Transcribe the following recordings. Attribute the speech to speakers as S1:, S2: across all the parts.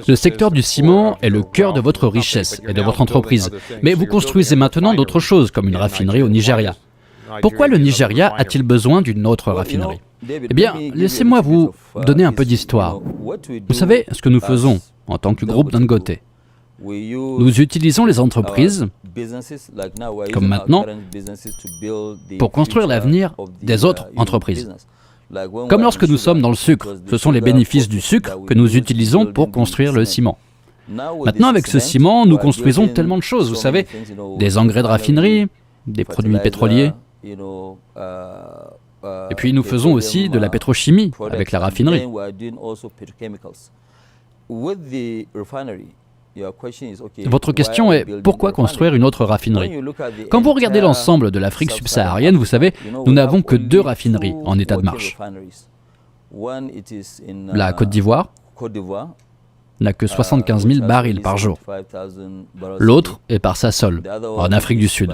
S1: Le secteur du ciment est le cœur de votre richesse et de votre entreprise. Mais vous construisez maintenant d'autres choses, comme une raffinerie au Nigeria. Pourquoi le Nigeria a-t-il besoin d'une autre raffinerie? Eh bien, laissez-moi vous donner un peu d'histoire. Vous savez ce que nous faisons en tant que groupe Dangote? Nous utilisons les entreprises, comme maintenant, pour construire l'avenir des autres entreprises. Comme lorsque nous sommes dans le sucre, ce sont les bénéfices du sucre que nous utilisons pour construire le ciment. Maintenant, avec ce ciment, nous construisons tellement de choses, vous savez, des engrais de raffinerie, des produits pétroliers. Et puis nous faisons aussi de la pétrochimie avec la raffinerie. Votre question est, pourquoi construire une autre raffinerie? Quand vous regardez l'ensemble de l'Afrique subsaharienne, vous savez, nous n'avons que 2 raffineries en état de marche. La Côte d'Ivoire n'a que 75 000 barils par jour. L'autre est par Sasol, en Afrique du Sud.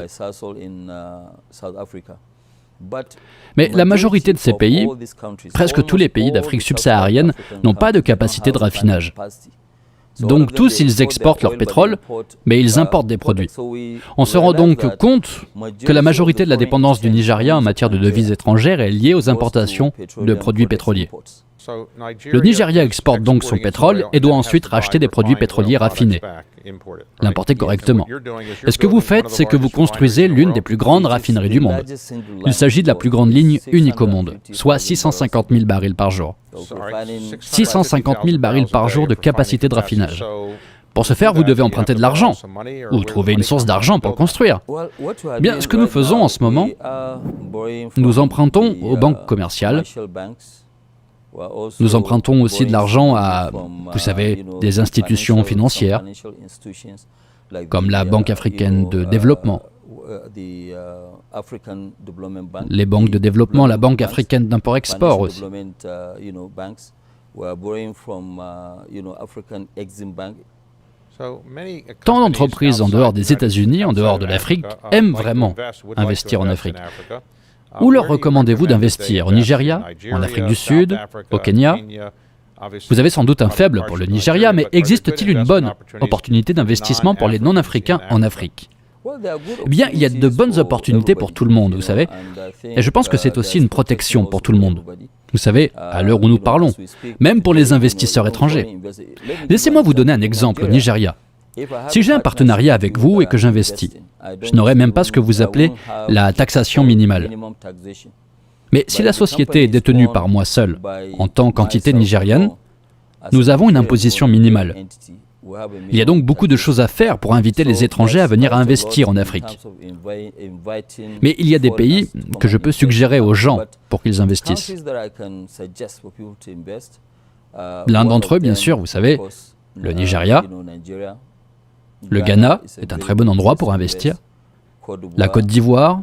S1: Mais la majorité de ces pays, presque tous les pays d'Afrique subsaharienne, n'ont pas de capacité de raffinage. Donc tous, ils exportent leur pétrole, mais ils importent des produits. On se rend donc compte que la majorité de la dépendance du Nigeria en matière de devises étrangères est liée aux importations de produits pétroliers. Le Nigeria exporte donc son pétrole et doit ensuite racheter des produits pétroliers raffinés, l'importer correctement. Et ce que vous faites, c'est que vous construisez l'une des plus grandes raffineries du monde. Il s'agit de la plus grande ligne unique au monde, soit 650 000 barils par jour. 650 000 barils par jour de capacité de raffinage. Pour ce faire, vous devez emprunter de l'argent, ou trouver une source d'argent pour le construire. Eh bien, ce que nous faisons en ce moment, nous empruntons aux banques commerciales. Nous empruntons aussi de l'argent à, vous savez, des institutions financières, comme la Banque africaine de développement, les banques de développement, la Banque africaine d'import-export aussi. Tant d'entreprises en dehors des États-Unis, en dehors de l'Afrique, aiment vraiment investir en Afrique. Où leur recommandez-vous d'investir? Au Nigeria, en Afrique du Sud, au Kenya? Vous avez sans doute un faible pour le Nigeria, mais existe-t-il une bonne opportunité d'investissement pour les non-africains en Afrique? Eh bien, il y a de bonnes opportunités pour tout le monde, vous savez. Et je pense que c'est aussi une protection pour tout le monde. Vous savez, à l'heure où nous parlons, même pour les investisseurs étrangers. Laissez-moi vous donner un exemple au Nigeria. Si j'ai un partenariat avec vous et que j'investis, je n'aurai même pas ce que vous appelez la taxation minimale. Mais si la société est détenue par moi seul, en tant qu'entité nigérienne, nous avons une imposition minimale. Il y a donc beaucoup de choses à faire pour inviter les étrangers à venir investir en Afrique. Mais il y a des pays que je peux suggérer aux gens pour qu'ils investissent. L'un d'entre eux, bien sûr, vous savez, le Nigeria. Le Ghana est un très bon endroit pour investir. La Côte d'Ivoire,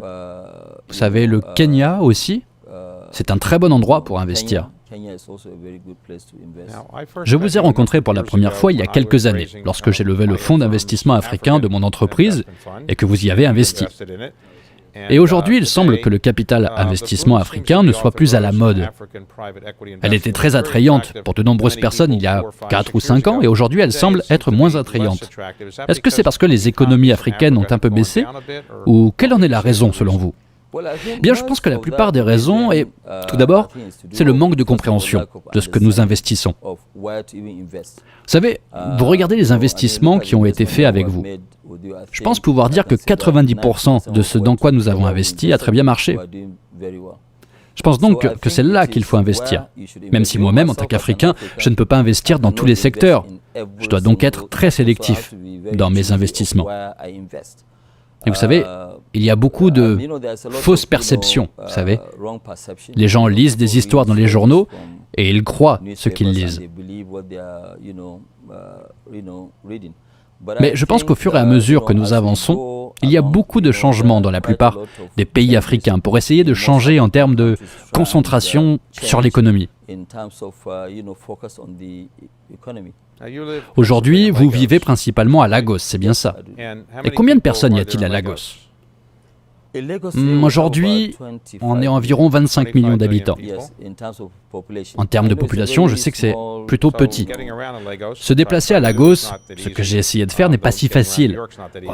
S1: vous savez, le Kenya aussi, c'est un très bon endroit pour investir. Je vous ai rencontré pour la première fois il y a quelques années, lorsque j'ai levé le fonds d'investissement africain de mon entreprise et que vous y avez investi. Et aujourd'hui, il semble que le capital investissement africain ne soit plus à la mode. Elle était très attrayante pour de nombreuses personnes il y a 4 ou 5 ans, et aujourd'hui, elle semble être moins attrayante. Est-ce que c'est parce que les économies africaines ont un peu baissé, ou quelle en est la raison selon vous? Bien, je pense que la plupart des raisons est, tout d'abord, c'est le manque de compréhension de ce que nous investissons. Vous savez, vous regardez les investissements qui ont été faits avec vous. Je pense pouvoir dire que 90% de ce dans quoi nous avons investi a très bien marché. Je pense donc que c'est là qu'il faut investir. Même si moi-même, en tant qu'Africain, je ne peux pas investir dans tous les secteurs. Je dois donc être très sélectif dans mes investissements. Et vous savez, il y a beaucoup de fausses perceptions, vous savez. Les gens lisent des histoires dans les journaux et ils croient ce qu'ils lisent. Mais je pense qu'au fur et à mesure que nous avançons, il y a beaucoup de changements dans la plupart des pays africains pour essayer de changer en termes de concentration sur l'économie. Aujourd'hui, vous vivez principalement à Lagos, c'est bien ça. Et combien de personnes y a-t-il à Lagos? Aujourd'hui, on est environ 25 millions d'habitants. En termes de population, je sais que c'est plutôt petit. Se déplacer à Lagos, ce que j'ai essayé de faire, n'est pas si facile.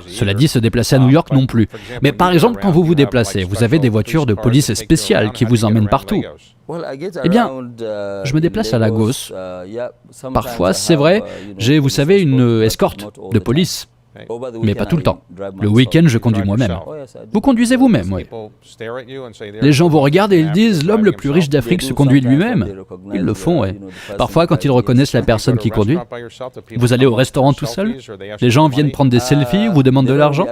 S1: Cela dit, se déplacer à New York non plus. Mais par exemple, quand vous vous déplacez, vous avez des voitures de police spéciales qui vous emmènent partout. Eh bien, je me déplace à Lagos. Parfois, c'est vrai, j'ai, vous savez, une escorte de police. Mais pas tout le temps. Le week-end, je conduis moi-même. Vous conduisez vous-même, oui. Les gens vous regardent et ils disent « l'homme le plus riche d'Afrique se conduit lui-même ». Ils le font, oui. Parfois, quand ils reconnaissent la personne qui conduit, vous allez au restaurant tout seul, les gens viennent prendre des selfies, vous demandent de l'argent.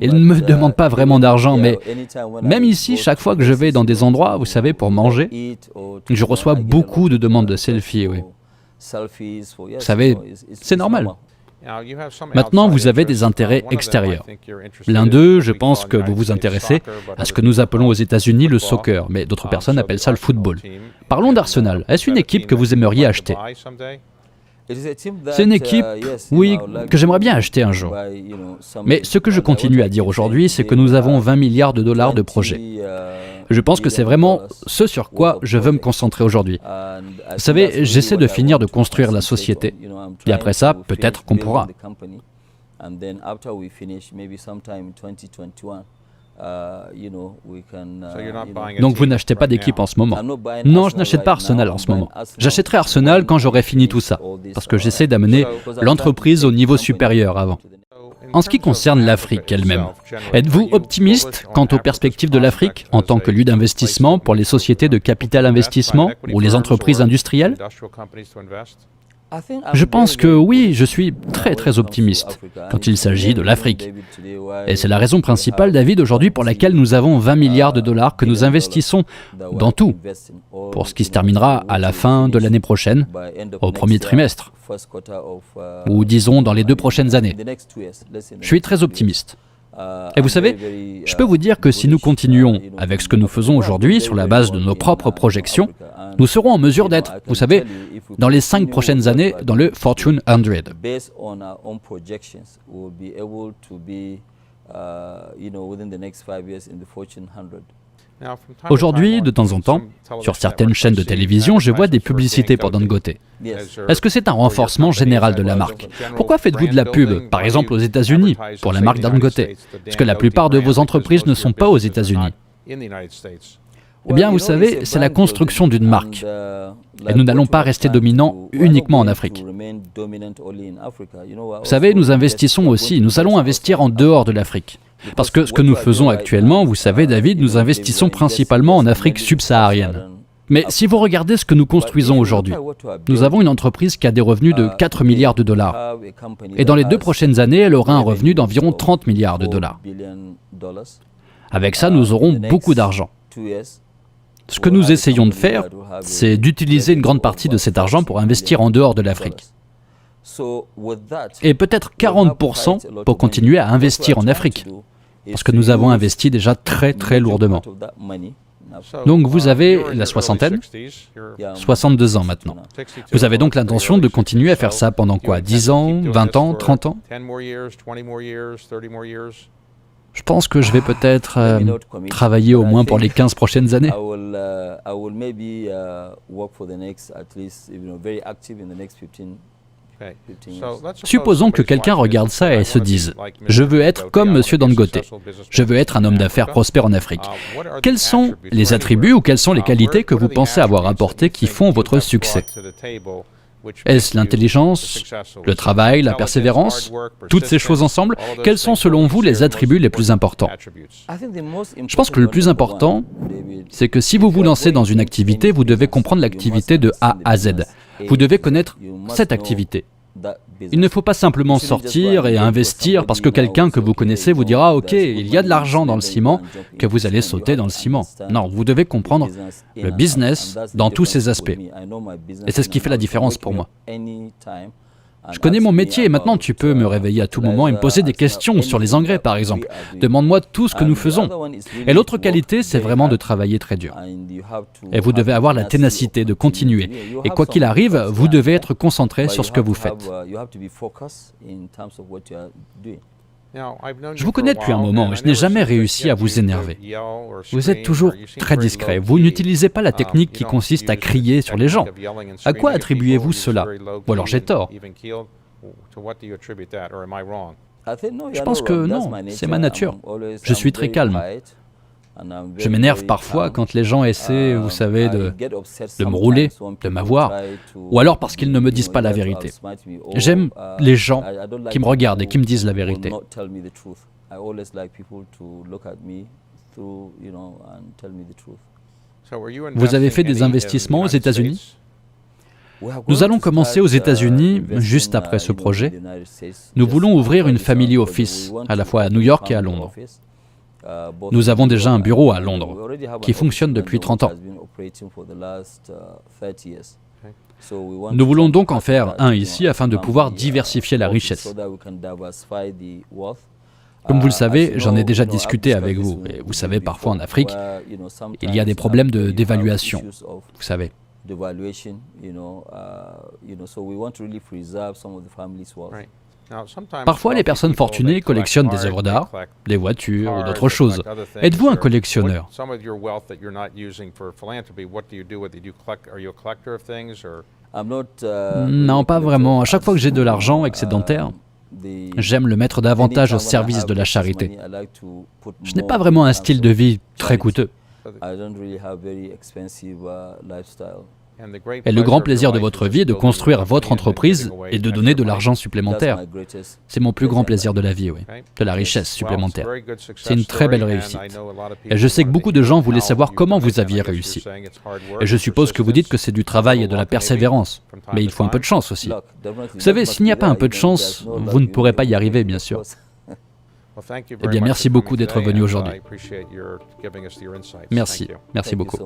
S1: Ils ne me demandent pas vraiment d'argent, mais même ici, chaque fois que je vais dans des endroits, vous savez, pour manger, je reçois beaucoup de demandes de selfies, oui. Vous savez, c'est normal. Maintenant, vous avez des intérêts extérieurs. L'un d'eux, je pense que vous vous intéressez à ce que nous appelons aux États-Unis le soccer, mais d'autres personnes appellent ça le football. Parlons d'Arsenal. Est-ce une équipe que vous aimeriez acheter ? C'est une équipe, oui, que j'aimerais bien acheter un jour. Mais ce que je continue à dire aujourd'hui, c'est que nous avons 20 milliards de dollars de projets. Je pense que c'est vraiment ce sur quoi je veux me concentrer aujourd'hui. Vous savez, j'essaie de finir de construire la société. Et après ça, peut-être qu'on pourra. Donc vous n'achetez pas d'équipe en ce moment? Non, je n'achète pas Arsenal en ce moment. J'achèterai Arsenal quand j'aurai fini tout ça, parce que j'essaie d'amener l'entreprise au niveau supérieur avant. En ce qui concerne l'Afrique elle-même, êtes-vous optimiste quant aux perspectives de l'Afrique en tant que lieu d'investissement pour les sociétés de capital investissement ou les entreprises industrielles? Je pense que oui, je suis très optimiste quand il s'agit de l'Afrique. Et c'est la raison principale, David, aujourd'hui pour laquelle nous avons 20 milliards de dollars que nous investissons dans tout, pour ce qui se terminera à la fin de l'année prochaine, au premier trimestre, ou disons dans les 2 prochaines années. Je suis très optimiste. Et vous savez, je peux vous dire que si nous continuons avec ce que nous faisons aujourd'hui sur la base de nos propres projections, nous serons en mesure d'être, vous savez, dans les 5 prochaines années, dans le Fortune 100. Aujourd'hui, de temps en temps, sur certaines chaînes de télévision, je vois des publicités pour Dangote. Est-ce que c'est un renforcement général de la marque? Pourquoi faites-vous de la pub, par exemple aux États-Unis, pour la marque Dangote? Parce que la plupart de vos entreprises ne sont pas aux États-Unis. Eh bien, vous savez, c'est la construction d'une marque. Et nous n'allons pas rester dominants uniquement en Afrique. Vous savez, nous investissons aussi, nous allons investir en dehors de l'Afrique. Parce que ce que nous faisons actuellement, vous savez, David, nous investissons principalement en Afrique subsaharienne. Mais si vous regardez ce que nous construisons aujourd'hui, nous avons une entreprise qui a des revenus de 4 milliards de dollars. Et dans les 2 prochaines années, elle aura un revenu d'environ 30 milliards de dollars. Avec ça, nous aurons beaucoup d'argent. Ce que nous essayons de faire, c'est d'utiliser une grande partie de cet argent pour investir en dehors de l'Afrique. Et peut-être 40% pour continuer à investir en Afrique, parce que nous avons investi déjà très lourdement. Donc vous avez la soixantaine, 62 ans maintenant. Vous avez donc l'intention de continuer à faire ça pendant quoi? 10 ans, 20 ans, 30 ans? Je pense que je vais peut-être travailler au moins pour les 15 prochaines années. Supposons que quelqu'un regarde ça et se dise « Je veux être comme M. Dangote. Je veux être un homme d'affaires prospère en Afrique. » Quels sont les attributs ou quelles sont les qualités que vous pensez avoir apportées qui font votre succès? Est-ce l'intelligence, le travail, la persévérance? Toutes ces choses ensemble, quels sont selon vous les attributs les plus importants? Je pense que le plus important, c'est que si vous vous lancez dans une activité, vous devez comprendre l'activité de A à Z. Vous devez connaître cette activité. Il ne faut pas simplement sortir et investir parce que quelqu'un que vous connaissez vous dira « Ok, il y a de l'argent dans le ciment », que vous allez sauter dans le ciment. Non, vous devez comprendre le business dans tous ses aspects. Et c'est ce qui fait la différence pour moi. Je connais mon métier et maintenant tu peux me réveiller à tout moment et me poser des questions sur les engrais par exemple. Demande-moi tout ce que nous faisons. Et l'autre qualité, c'est vraiment de travailler très dur. Et vous devez avoir la ténacité de continuer. Et quoi qu'il arrive, vous devez être concentré sur ce que vous faites. Je vous connais depuis un moment et je n'ai jamais réussi à vous énerver. Vous êtes toujours très discret. Vous n'utilisez pas la technique qui consiste à crier sur les gens. À quoi attribuez-vous cela? Ou alors j'ai tort? Je pense que non, c'est ma nature. Je suis très calme. Je m'énerve parfois quand les gens essaient, vous savez, de me rouler, de m'avoir, ou alors parce qu'ils ne me disent pas la vérité. J'aime les gens qui me regardent et qui me disent la vérité. Vous avez fait des investissements aux États-Unis? Nous allons commencer aux États-Unis juste après ce projet. Nous voulons ouvrir une family office, à la fois à New York et à Londres. Nous avons déjà un bureau à Londres qui fonctionne depuis 30 ans. Nous voulons donc en faire un ici afin de pouvoir diversifier la richesse. Comme vous le savez, j'en ai déjà discuté avec vous. Et vous savez, parfois en Afrique, il y a des problèmes d'évaluation, vous savez. Parfois, les personnes fortunées collectionnent des œuvres d'art, des voitures ou d'autres choses. Êtes-vous un collectionneur? Non, pas vraiment. À chaque fois que j'ai de l'argent excédentaire, j'aime le mettre davantage au service de la charité. Je n'ai pas vraiment un style de vie très coûteux. Et le grand plaisir de votre vie est de construire votre entreprise et de donner de l'argent supplémentaire. C'est mon plus grand plaisir de la vie, oui. De la richesse supplémentaire. C'est une très belle réussite. Et je sais que beaucoup de gens voulaient savoir comment vous aviez réussi. Et je suppose que vous dites que c'est du travail et de la persévérance. Mais il faut un peu de chance aussi. Vous savez, s'il n'y a pas un peu de chance, vous ne pourrez pas y arriver, bien sûr. Eh bien, merci beaucoup d'être venu aujourd'hui. Merci beaucoup.